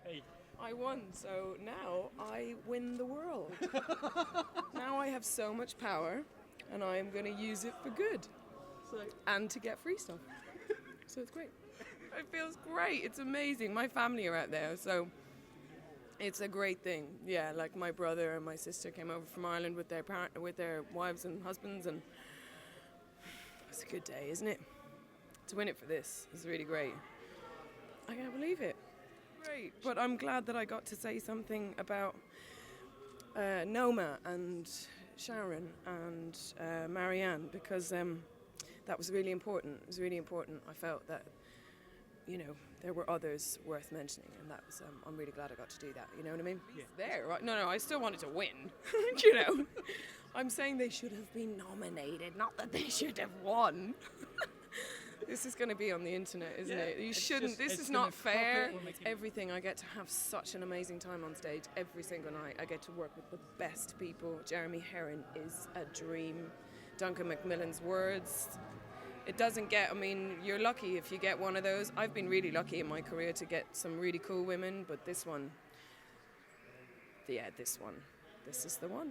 Yay. I won, so now I win the world. Now I have so much power, and I am going to use it for good. And to get free stuff. So it's great. It feels great. It's amazing. My family are out there, so it's a great thing. Yeah, like my brother and my sister came over from Ireland with their wives and husbands, and it's a good day, isn't it? To win it for this is really great. I can't believe it. Great. But I'm glad that I got to say something about Noma and Sharon and Marianne, because that was really important. It was really important. I felt that, there were others worth mentioning, and that was, I'm really glad I got to do that. You know what I mean? Yeah. There, right? No, I still wanted to win. I'm saying they should have been nominated, not that they should have won. This is going to be on the internet, isn't it? You shouldn't. This is not fair. It's everything. I get to have such an amazing time on stage every single night. I get to work with the best people. Jeremy Herrin is a dream. Duncan Macmillan's words. It doesn't get, you're lucky if you get one of those. I've been really lucky in my career to get some really cool women, but this one, this is the one.